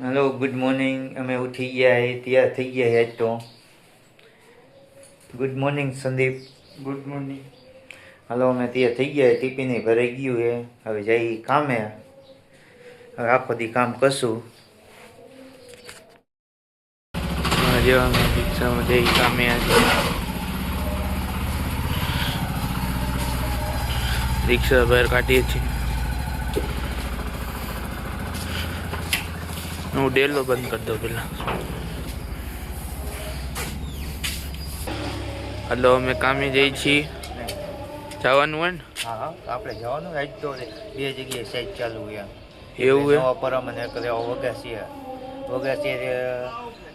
Hello good morning અમે ઉઠી ગયા હે તૈયાર થઈ ગયા હે તો good morning Sandeep good morning. હાલો અમે તૈયાર થઈ ગયા હે ટિફિન ભરાઈ ગયું હે હવે જઈ કામે હવે આખો દી કામ કરશું આજે અમે રિક્ષામાં જઈ કામે આજે રિક્ષા બહાર કાઢીએ છીએ. હું ડેલો બંધ કરી દઉં પેલા. હલો અમે કામે જઈએ છીએ. જવાનું હોય ને? હા હા આપણે જવાનું આજ તો બે જગ્યાએ સાઈડ ચાલુ છે એવું હે? નવા પરમને કરે વગાસી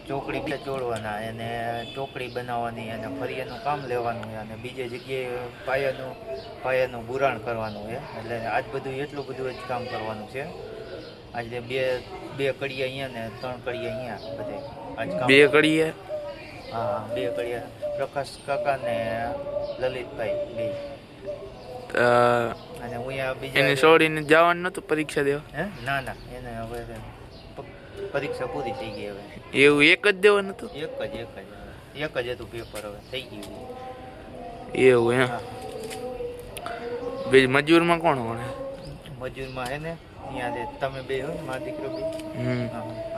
ચોકડી બે ચોડવાના અને ચોકડી બનાવવાની અને ફરિયાનું કામ લેવાનું છે અને બીજી જગ્યાએ પાયાનું બુરાણ કરવાનું છે એટલે આજ બધું એટલું બધું જ કામ કરવાનું છે. આજે બે કડિયા અહીંયા ને 3 કડિયા અહીંયા બધે આજ કામ. બે કડીએ? હા 2 કડિયા પ્રકાશ કાકા ને લલિતભાઈ બે અને હું અહીંયા બીજા એને છોડીને જવાનું નતું પરીક્ષા દેવા? હે ના ના એને હવે પરીક્ષા પૂરી થઈ ગઈ હવે. એવું એક જ દેવાનું હતું? એક જ હતું પેપર હવે થઈ ગયું. એવું એમ? બીજ મજૂરમાં કોણ ભણે? મજૂરમાં હે ને અહીંયા તમે બે હોય ને મારા દીકરો બે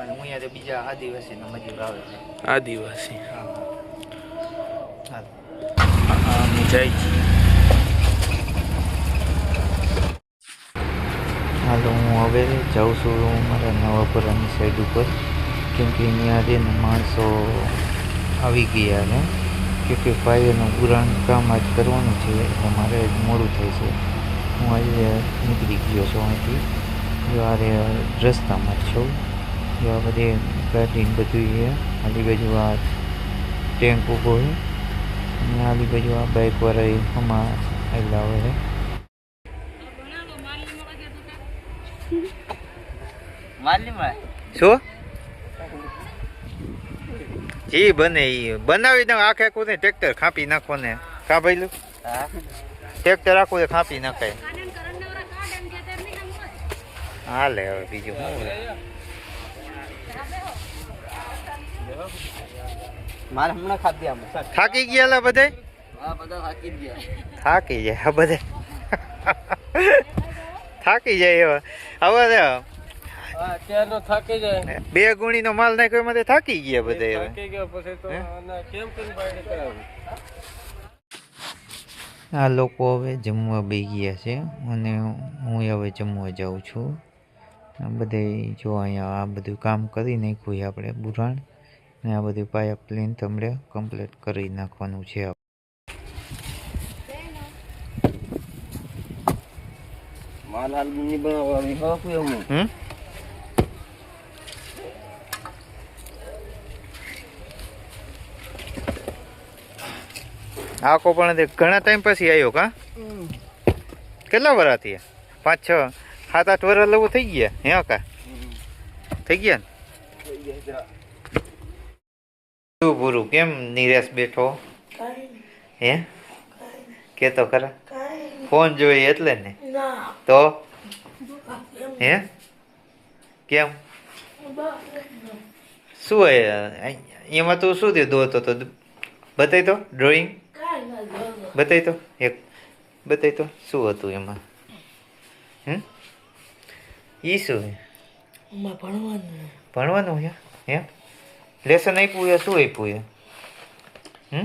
અને હું અહીંયા બીજા આદિવાસીના મજૂર આવે છે. આદિવાસી? હા અમે જાય છીએ. હાલો હું હવે જાઉં છું મારા નવાપરાની સાઈડ ઉપર કેમ કે અહીંયા જે માણસો આવી ગયા ને કેમ કે પાયાનું પુરાણ કામ આજ કરવાનું છે એટલે મારે મોડું થાય છે. હું આજે નીકળી ગયો છું અહીંથી જો આ રસ્તામાં જ છું જો આ બધી ગાડીને બધું છે આલી બાજુ આ ટેન્ક ઊભો છે અને આલી બાજુ આ બાઇકવાળા એમાં આવેલા હોય શું જી બને એ બનાવી દઉં આખે આખું ને ટ્રેક્ટર ખાંપી નાખો ને કા ભાઈ ટ્રેક્ટર આખું ખાંપી નાખાય હાલે હવે બીજું શું મારે હમણાં ખાધી આમ થાકી ગયા બધે બધા થાકી જ ગયા. થાકી જાય બધે થાકી જાય હવે અત્યારે તો થાકી જાય. 2 ગુણીનો માલ નાખ્યો એમાં થાકી ગયા બધે હવે થાકી ગયો પછી તો કેમ કરીને પાડી કરાવી. આ લોકો હવે જમવા બેસી ગયા છે અને હું હવે જમવા જાઉં છું. આ બધે જો અહીંયા આ બધું કામ કરી નાખ્યું આપણે બુરાણ ને આ બધું પાયા પ્લેન તમને કમ્પ્લીટ કરી નાખવાનું છે. માલ હાલ ની બનાવવાની હાફું હું આખો પણ ઘણા ટાઈમ પછી આવ્યો કા કેટલા વર્ષ થયા 5 6 7 8 વર્ષ લવું થઈ ગયા હે કા થઈ ગયા ને શું પૂરું કેમ નિરાશ બેઠો હે કે તો ખરા ફોન જોઈએ એટલે ને તો હે કેમ શું એમાં તું શું દે દોતો તો બતાવી તો ડ્રોઈંગ બતાવી તો એક બતાવી તો શું હતું એમાં ઈ શું હે ભણવાનું હે હે લેસન આપ્યું હે શું આપ્યું હે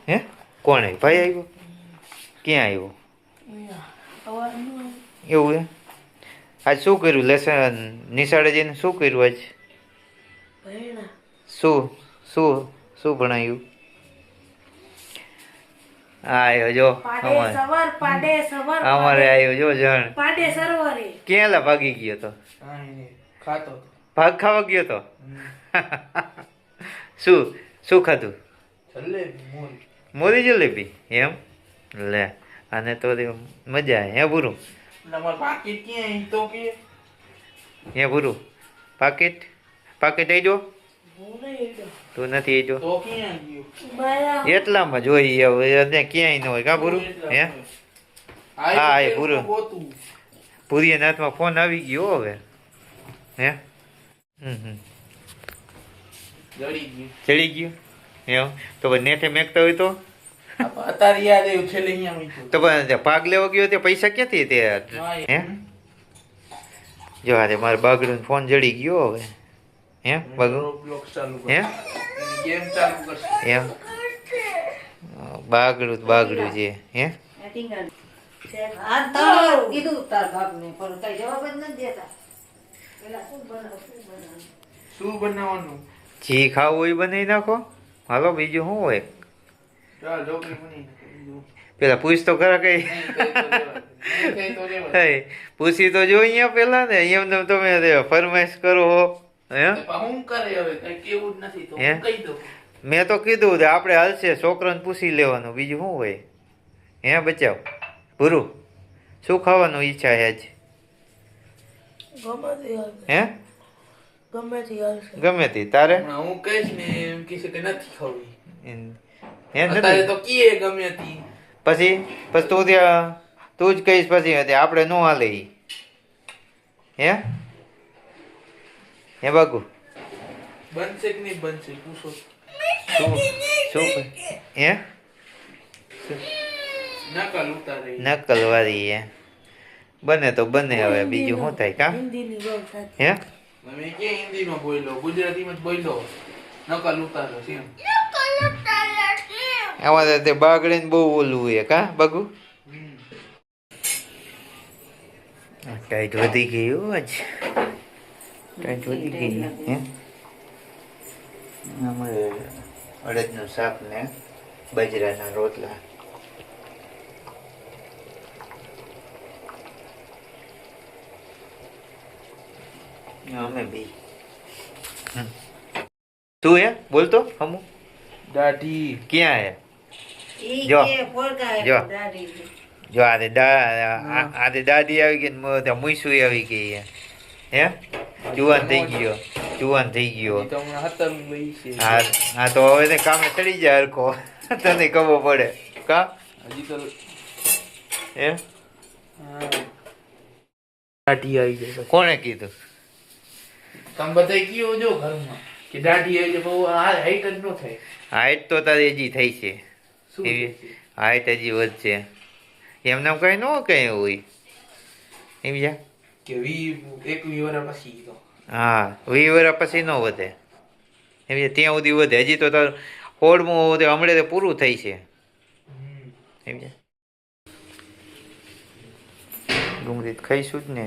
હે કોણ આવ્યું ભાઈ આવ્યો ક્યાં આવ્યો એવું હે આજ શું કર્યું લેસન નિશાળે જઈને શું કર્યું આજ શું શું શું ભણાયું આવ્યો જો અમારે આવ્યો જો જણ ક્યાં લા ભાગી ગયો તો ભાગ ખાવા ગયો તો શું શું ખાધું મોરી જલેબી એમ લે અને તો મજા આવે હે પૂરું હે પૂરું પાકીટ આવી જો તું નથી જો એટલામાં જોઈએ હવે ક્યાંય ન હોય કા પૂરું હે હા એ પૂરું પૂરીના હાથમાં ફોન આવી ગયો હવે હે જડી ગયું ચડી ગયો એમ તો પછી નેઠે મેકતા હોય તો અત્યારે યાદ આવ્યું છેલ્લે અહીંયા મૂક્યું તો પણ ભાગ લેવા ગયો તે પૈસા ક્યાંથી તે હે જો હારે મારે બાગડું ફોન જડી ગયો હવે હે બાગુ બ્લોક ચાલુ હે એની ગેમ ચાલુ કરશે એમ બાગડું છે હે શું બનાવવાનું જી ખાવું હોય બનાવી નાખો હાલો બીજું શું હોય ચાલ ઢોકળી બની નાખો. પેલા પૂછ તો ખરા કઈ નહીં તો રેવા. હે પૂછી તો જો અહીંયા પેલા ને એમને તમે ફરમાઈશ કરો હો હે પણ હું કરે હવે કઈ કેવું જ નથી તો હે? હું કહી દઉં મેં તો કીધું કે આપણે હાલશે છોકરાને પૂછી લેવાનું બીજું શું હોય હે બચાવ ભૂરું શું ખાવાનું ઈચ્છા છે આજ હે ગમે તે તારે હમણાં હું કહીશ ને એમ કહેશે કે નથી ખાવી હે અત્યારે નથી તો કીએ ગમે હતી પછી તું ત્યાં તું જ કહીશ પછી આપણે ન હાલે ઈ હે હે બાગુ બનશે કે નહીં બનશે પૂછો શું હે નકલ ઉતારે નકલ વાળી હે બને તો બને હવે બીજું શું થાય કા હે તમે કે હિન્દીમાં બોલો ગુજરાતીમાં જ બોલો નકલ ઉતારો છે એમ આમાં તે બાગડીને બહુ ઓલું હે કા બાગુ ટાઈટ વધી ગયું આજ ટાઈટ વધી ગઈ હે અમારે અડદનું શાક ને બાજરાના રોટલા અમે બી તું હે બોલતો હમું દાઢી ક્યાં હે જો જો જો આરે દાદી આવી ગઈ ને મુઈસુ આવી ગઈ હે જુવાન થઈ ગયો જુવાન થઈ ગયો તો હમણાં 17 લઈ છે હા હા તો હવે ને કામે ચડી જાય હરખો તને ખબર પડે કા હજી તો હે હા દાઢી આવી જાય કોણે કીધું તમે બધા કયો જો ઘરમાં કે દાઢી આવી જાય બહુ હાઈટ જ ન થાય હાઈટ તો તારી હજી થઈ છે શું એવી હાઈટ હજી વધશે એમને કઈ ન કઈ હોય એમ જા કે 21 વર્ષ પછી તો હા 20 વર્ષ પછી ન વધે એમ છે ત્યાં સુધી વધે હજી તો તારું હોડમાં હમણાં તો પૂરું થઈ છે એમ છે ડુંગળી ખાઈશું જ ને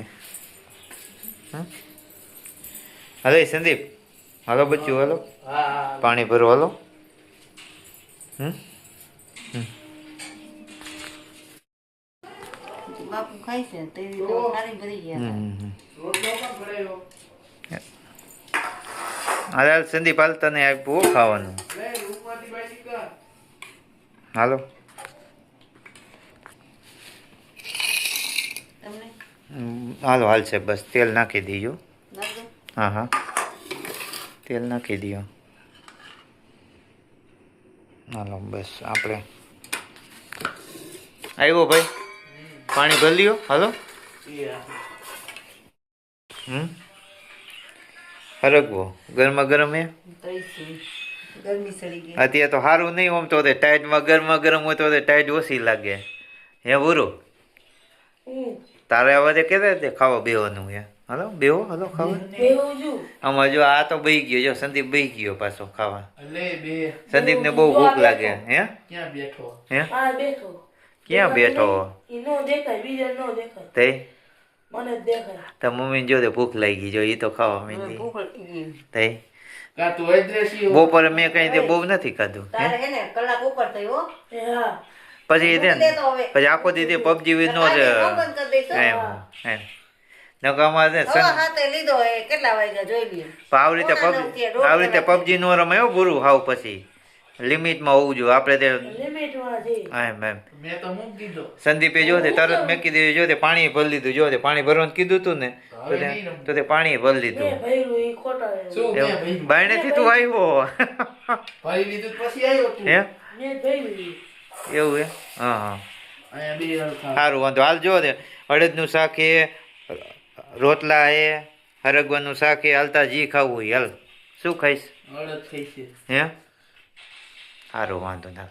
હલે સંદીપ હાલો બચ્ચું હાલો હા પાણી ભરો હાલો બાપુ ખાય છે તે તો સારી ભરી ગયા રોટલો પણ ભરેલો હાલ સંદીપ હાલ તને બહુ ખાવાનું લે રૂપમાંથી બાજી કર હાલો તમને હાલો હાલશે બસ તેલ નાખી દીજો લાગો હા હા તેલ નાખી દો હાલો બસ આપણે આવ્યો ભાઈ પાણી ભરી લ્યો હાલો હરગવો ગરમા ગરમ હે ગરમી સડી ગઈ અત્યારે તો સારું નહીં આમ તો ટાઈટમાં ગરમા ગરમ હોય તો ટાઈટ ઓછી લાગે હે બુરું તારે હવે કેતા ખાવા બેવાનું હે હાલો બેહો હાલો ખાવા આમાં જો આ તો બહી ગયો જો સંદીપ બહી ગયો પાછો ખાવા લે બે સંદીપ ને બહુ ભૂખ લાગે હે ક્યાં બેઠો હે આ બેઠો ક્યાં બેઠો ઈ નો દેખાય બીજા નો દેખાય તે મને જ દેખાય તો મમ્મી જો ભૂખ લાગી જો એ તો ખાવા માંડી ભૂખ લાગી ગઈ. તે કા તું એડ્રેસી બપોરે મેં કઈ તે બહુ નથી ખાધું હે તારે હે ને કલાક ઉપર થયો એ હા પછી એ દે ને તો હવે પછી આખો દી તે પબજી નો જ બંધ કરી દઈશું એમ નકામાં છે હવે હાથે લીધો એ કેટલા વાગ્યા જોઈ લઈએ આવી રીતે પબજી નો રમાયો બુરું હાવ પછી લિમિટમાં હોવું જોઈએ આપણે તે લિમિટ માં છે એમ એમ મેં તો મૂકી દીધો સંદીપે જો તે તરત મેં કીધું જો તે પાણી ભરી લીધું જો તે પાણી ભરવાનું કીધું તું ને તો તે પાણી ભરી લીધું મેં ભર્યું ઈ ખોટા શું મેં ભાઈ બાયણેથી તું આવ્યો ભાઈ લીધું પછી આવ્યો તું હે મેં ભર્યું ઈ. એવું હે હા હા અહીંયા બે હરખા સારું વાંધો હાલ જો તે અડદનું શાક એ રોટલા એ હરગવાનું શાક એ હાલતા જી ખાવું હોય હાલ શું ખાઈશ અડદ થઈ છે હે સારું વાંધો ના